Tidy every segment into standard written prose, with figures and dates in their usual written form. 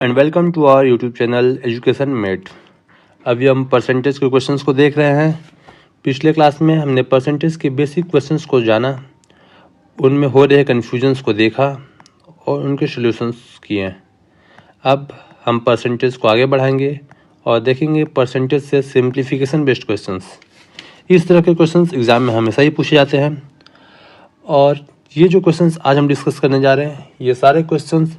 And welcome to our YouTube channel Education Mate. अभी हम percentage के क्वेश्चंस को देख रहे हैं। पिछले क्लास में हमने परसेंटेज के बेसिक क्वेश्चंस को जाना, उनमें हो रहे कन्फ्यूजन्स को देखा और उनके सॉल्यूशंस किए। अब हम परसेंटेज को आगे बढ़ाएंगे और देखेंगे परसेंटेज से सिंप्लीफिकेशन बेस्ड क्वेश्चंस। इस तरह के क्वेश्चंस एग्ज़ाम में हमेशा ही पूछे जाते हैं और ये जो क्वेश्चंस आज हम डिस्कस करने जा रहे हैं, ये सारे क्वेश्चंस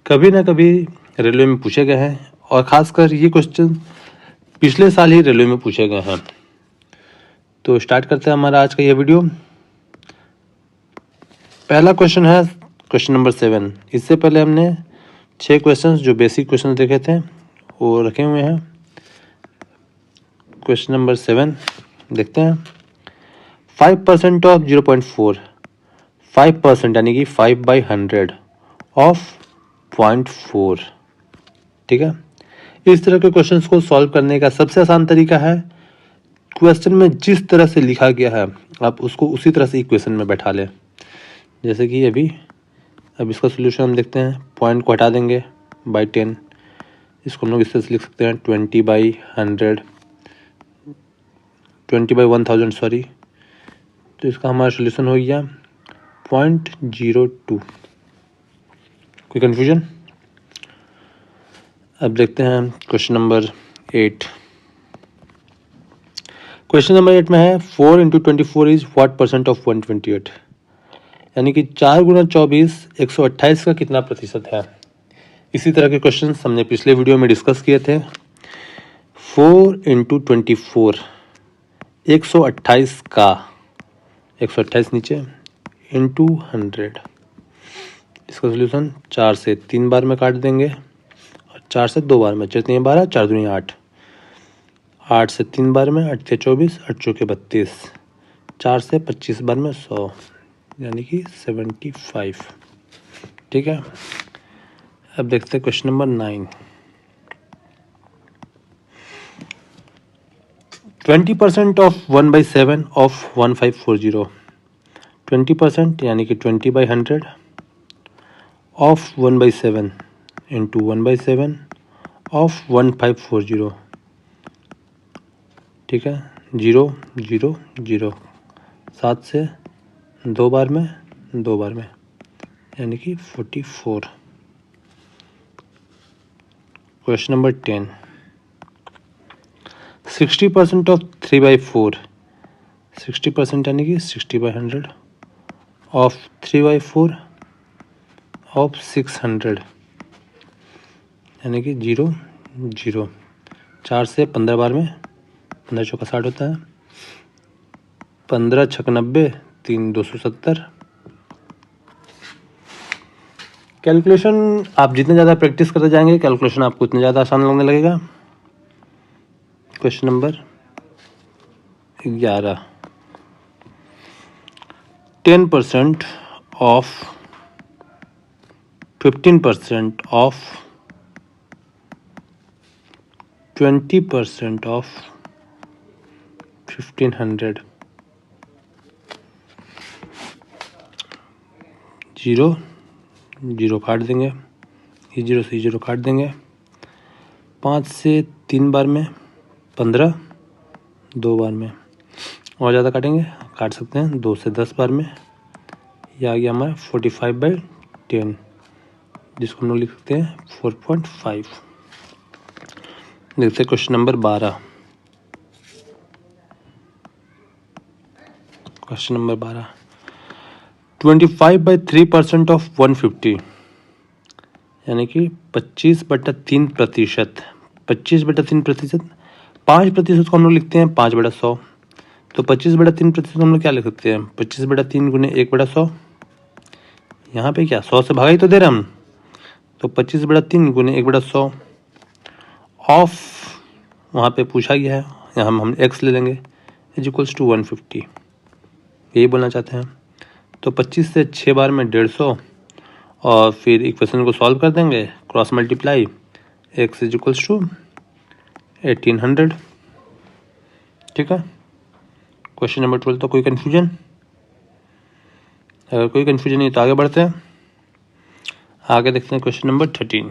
कभी ना कभी रेलवे में पूछे गए हैं और ख़ासकर ये क्वेश्चन पिछले साल ही रेलवे में पूछे गए हैं। तो स्टार्ट करते हैं हमारा आज का ये वीडियो। पहला क्वेश्चन है क्वेश्चन नंबर 7। इससे पहले हमने 6 क्वेश्चंस जो बेसिक क्वेश्चन देखे थे वो रखे हुए हैं। क्वेश्चन नंबर 7 देखते हैं। 5% ऑफ 0.4, 5% यानी कि 5/100 ऑफ 0.4। ठीक है, इस तरह के क्वेश्चंस को सॉल्व करने का सबसे आसान तरीका है क्वेश्चन में जिस तरह से लिखा गया है आप उसको उसी तरह से इक्वेशन में बैठा लें। जैसे कि अब इसका सोल्यूशन हम देखते हैं। पॉइंट को हटा देंगे बाई 10, इसको हम लोग इस तरह से लिख सकते हैं 20/100, 20/1000 सॉरी। तो इसका हमारा सोल्यूशन हो गया 0.02। कोई कन्फ्यूजन? अब देखते हैं क्वेश्चन नंबर 8। क्वेश्चन नंबर 8 में है 4 × 24 इज व्हाट परसेंट ऑफ 128, यानी कि 4 × 24 128 का कितना प्रतिशत है। इसी तरह के क्वेश्चन हमने पिछले वीडियो में डिस्कस किए थे। 4 × 24 128 का 128 नीचे इंटू 100, इसका सोल्यूशन 4 से 3 बार में काट देंगे और 4 से 2 बार में। 4 3 12, 4 दूनी 8, 8 से 3 बार में, 8 से 24, 8 चौके 32, 4 से 25 बार में 100, यानी कि 75। ठीक है, अब देखते हैं क्वेश्चन नंबर 9। 20% ऑफ 1/7 ऑफ 1540, 20% यानी कि 20/100 ऑफ 1/7 इंटू 1/7 ऑफ 1540। ठीक है, 0 0 0, 7 से 2 बार में, 2 बार में, यानी कि 44। Question number 10। 60% ऑफ 3/4, 60% यानी कि 60/100 ऑफ 3/4 ऑफ 600, यानी कि 0 0, 4 से 15 बार में, 15 चौका 60 होता है, 15 छक 90, 3 270। कैलकुलेशन आप जितने ज़्यादा प्रैक्टिस करते जाएंगे कैलकुलेशन आपको उतने ज़्यादा आसान लगने लगेगा। Question number 11। 10% of 15% of 20% of 1500, 0 0 काट देंगे, ये 0 से 0 काट देंगे, 5 से 3 बार में, 15 2 बार में, और ज़्यादा काटेंगे काट सकते हैं 2 से 10 बार में। यह आ गया हमारा 45/10, जिसको हम लोग लिख सकते हैं 4.5। देखते हैं question number 12। Question number 12। 25/3% of 150, यानी कि 25/3%, 25/3%, 5% को हम लोग लिखते हैं 5/100। तो 25/3% हम लोग क्या लिख सकते हैं 25/3 गुने 1/100। यहाँ पे क्या 100 से भागा ही तो दे रहे हम, तो 25/3 गुने 1/100 ऑफ, वहाँ पे पूछा गया है, यहाँ हम x ले लेंगे, इज इक्वल्स टू 150, यही बोलना चाहते हैं। तो 25 से 6 बार में 150 और फिर इक्वेशन को सॉल्व कर देंगे, cross multiply, x is equals to 1800। ठीक है, क्वेश्चन नंबर 12। तो कोई कन्फ्यूजन? अगर कोई कन्फ्यूजन नहीं तो आगे बढ़ते हैं। आगे देखते हैं क्वेश्चन नंबर 13।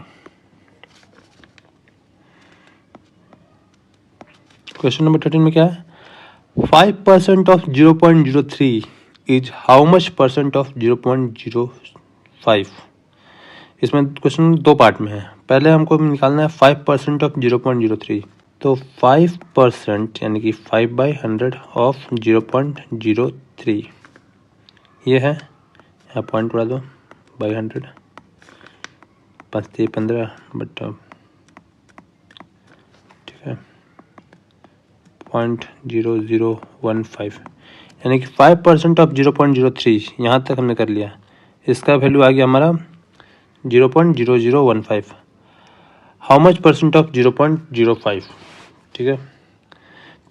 क्वेश्चन नंबर 13 में क्या है, 5% of 0.03 is how much percent of 0.05। इसमें क्वेश्चन दो पार्ट में है। पहले हमको निकालना है 5% ऑफ 0.03। तो 5% यानी कि 5/100 ऑफ 0.03 ये है, यहाँ पॉइंट उड़ा दो, बाई 100, 5×3 = 15 बट ठीक है 0.0015 यानी कि 5% ऑफ 0.03 यहाँ तक हमने कर लिया। इसका वैल्यू आ गया हमारा 0.0015। हाउ मच परसेंट ऑफ 0.05, ठीक है।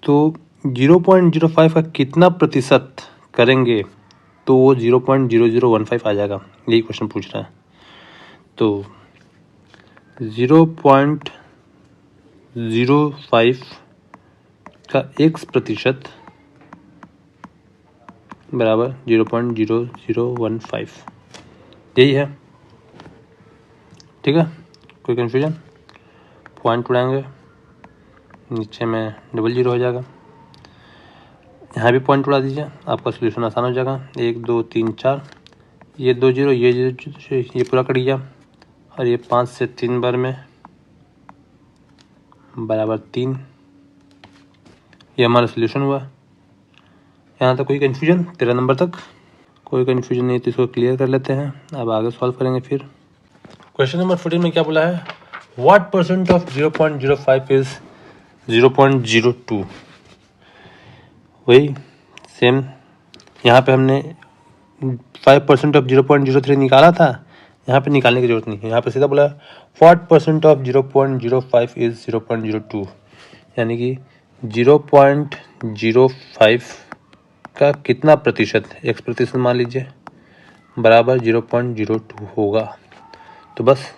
तो 0.05 का कितना प्रतिशत करेंगे तो वो 0.0015 आ जाएगा, यही क्वेश्चन पूछ रहा है। तो 0.05 का x% बराबर 0.0015, यही है, ठीक है। कोई कन्फ्यूजन? पॉइंट उड़ाएंगे, नीचे में 00 हो जाएगा, यहाँ भी पॉइंट उड़ा दीजिए, आपका सोल्यूशन आसान हो जाएगा। 1 2 3 4, ये 2 0, ये पूरा कट गया, और ये 5 से 3 बार में बराबर 3, ये हमारा सोल्यूशन हुआ। यहाँ तक कोई कन्फ्यूजन? 13 नंबर तक कोई कन्फ्यूजन नहीं, तो इसको क्लियर कर लेते हैं। अब आगे सॉल्व करेंगे फिर। क्वेश्चन नंबर 14 में क्या बोला है, व्हाट परसेंट ऑफ 0.05 इज 0.02। वही सेम, यहाँ पे हमने 5% ऑफ 0.03 निकाला था, यहाँ पे निकालने की जरूरत नहीं है। यहाँ पे सीधा बोला व्हाट परसेंट ऑफ 0.05 इज 0.02, यानी कि 0.05 का कितना प्रतिशत, x% मान लीजिए, बराबर 0.02 होगा। तो बस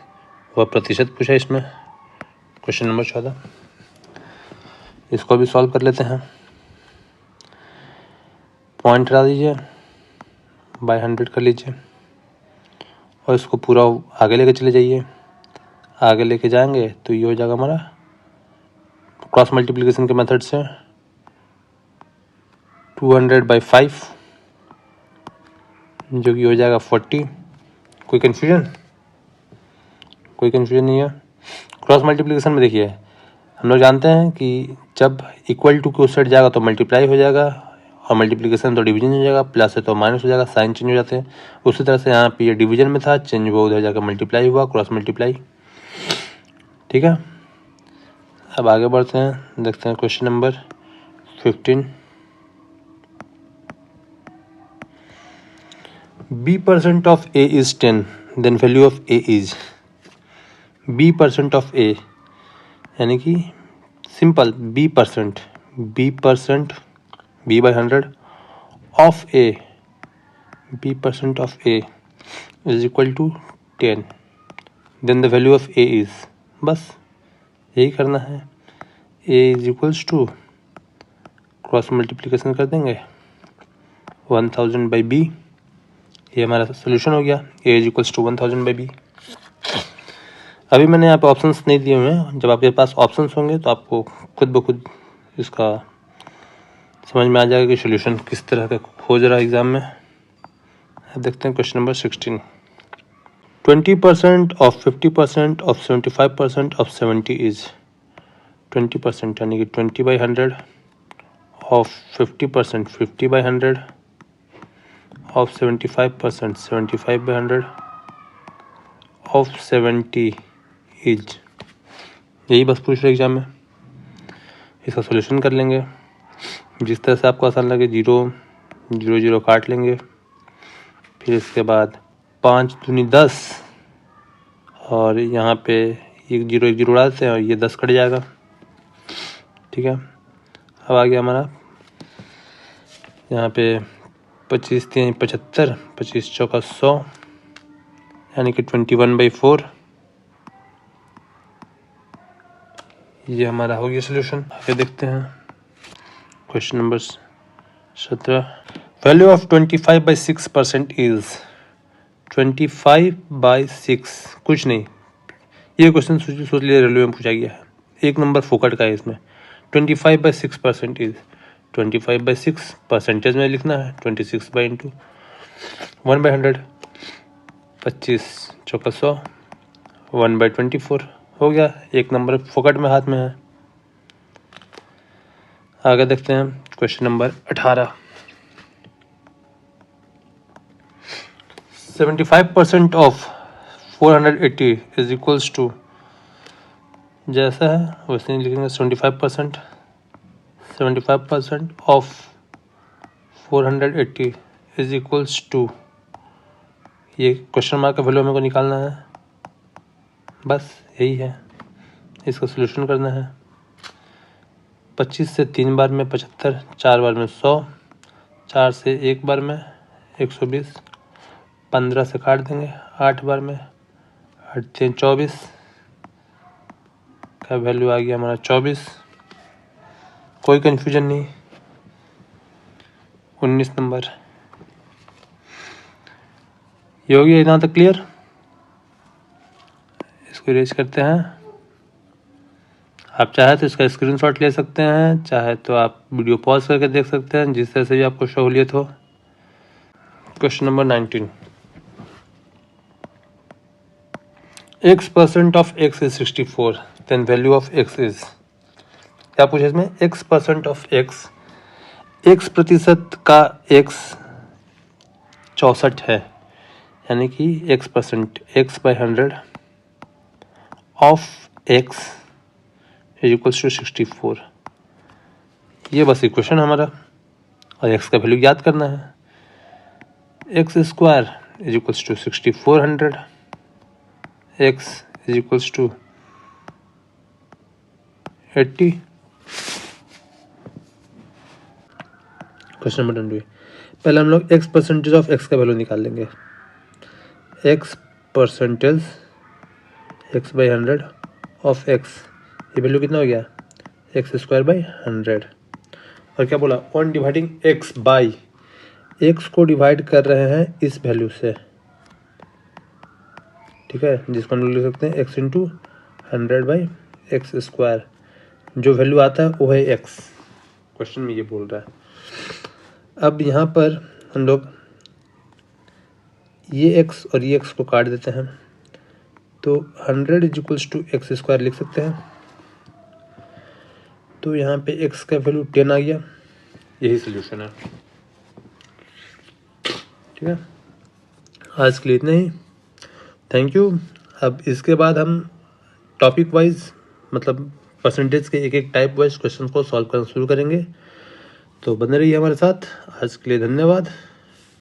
वह प्रतिशत पूछा इसमें। क्वेश्चन नंबर 14, इसको भी सॉल्व कर लेते हैं। पॉइंट हटा दीजिए, बाय 100 कर लीजिए, और इसको पूरा आगे लेके चले जाइए। आगे लेके जाएंगे तो ये हो जाएगा हमारा क्रॉस मल्टीप्लिकेशन के मेथड से 200/5, जो कि हो जाएगा 40। कोई कन्फ्यूजन? कोई कन्फ्यूजन नहीं है। क्रॉस मल्टीप्लिकेशन में देखिए, हम लोग जानते हैं कि जब इक्वल टू के उस साइड जाएगा तो मल्टीप्लाई हो जाएगा, और मल्टीप्लिकेशन तो डिवीजन हो जाएगा, प्लस है तो माइनस हो जाएगा, साइन चेंज हो जाते हैं। उसी तरह से यहाँ पे ये डिवीजन में था, चेंज हुआ, उधर जाकर मल्टीप्लाई हुआ, क्रॉस मल्टीप्लाई, ठीक है। अब आगे बढ़ते हैं, देखते हैं question number 15। b% of a is 10, then value of a is b% of a, यानी कि simple b%, b/100 of a, b% of a is equal to 10, then the value of a is, बस यही करना है। a is equals to cross multiplication कर देंगे 1000/b, ये हमारा सोल्यूशन हो गया। a is equals to 1000/b। अभी मैंने यहाँ पे ऑप्शंस नहीं दिए हुए हैं, जब आपके पास ऑप्शंस होंगे तो आपको खुद ब खुद इसका समझ में आ जाएगा कि सोल्यूशन किस तरह का खोज रहा है एग्जाम में। देखते हैं question number 16। 20% of 50% of 75% of 70 is 20%, यानी कि 20/100 ऑफ 50%, 50/100 ऑफ 75%, 75/100 ऑफ 70 इज, यही बस पूछ रहे एग्जाम में। इसका सोल्यूशन कर लेंगे जिस तरह से आपको आसान लगे। 0 0 0 काट लेंगे, फिर इसके बाद 5 दूनी 10, और यहाँ पे 1 0 उड़ा देते हैं और ये 10 कट जाएगा, ठीक है। अब आ गया हमारा यहाँ पे 25 3 75, 25 चौका 100, यानी कि 21/4, ये हमारा हो गया सोल्यूशन। आगे देखते हैं question number 17। Value of 25/6% is 25/6, कुछ नहीं, ये क्वेश्चन सोच लीजिए रेलवे में पूछा गया है। 1 नंबर फोकट का है इसमें। 25/6% इज 25/6 परसेंटेज में लिखना है 26 बाई इंटू 1/100 25 चौका 100 1/24 हो गया। एक नंबर फोकट में हाथ में है। आगे देखते हैं question number 18। 75% of 480 is equals to, जैसा है वैसे ही लिखेंगे 75% ऑफ 480 इज इक्वल्स टू, ये क्वेश्चन मार्क का वैल्यू मेरे को निकालना है, बस यही है। इसका सलूशन करना है। 25 से 3 बार में 75, 4 बार में 100, 4 से 1 बार में 120, 15 से काट देंगे 8 बार में 8 3 24 का वैल्यू आ गया हमारा 24। कोई कन्फ्यूजन नहीं। 19 नंबर ये हो गया यहाँ तक क्लियर। इसको इरेज करते हैं। आप चाहे तो इसका स्क्रीनशॉट ले सकते हैं, चाहे तो आप वीडियो पॉज करके देख सकते हैं, जिस तरह से भी आपको सहूलियत हो। Question number 19। x% of x is 64, then value of x is, क्या पूछे इसमें? x% ऑफ x प्रतिशत का x 64 है, यानी कि x% x/100 of x is equals to 64। ये बस इक्वेशन हमारा, और x का वैल्यू याद करना है। x² is equals to 6400, x is equals to 80। Question number 20। पहले हम लोग x% ऑफ x का वैल्यू निकाल लेंगे। x% x/100 ऑफ x, ये वैल्यू कितना हो गया? x²/100। और क्या बोला? On dividing x by, x को डिवाइड कर रहे हैं इस वैल्यू से, ठीक है, जिसको हम लोग लिख सकते हैं x इंटू 100/x²। जो वैल्यू आता है वो है x। क्वेश्चन में ये बोल रहा है। अब यहाँ पर हम लोग ये x और ये x को काट देते हैं, तो 100 इज इक्वल्स टू x² लिख सकते हैं। तो यहाँ पे x का वैल्यू 10 आ गया। यही सोल्यूशन है, ठीक है। आज के लिए इतना ही। Thank you. अब इसके बाद हम टॉपिक वाइज, मतलब परसेंटेज के एक एक टाइप वाइज क्वेश्चन को सॉल्व करना शुरू करेंगे। तो बने रहिए हमारे साथ। आज के लिए धन्यवाद।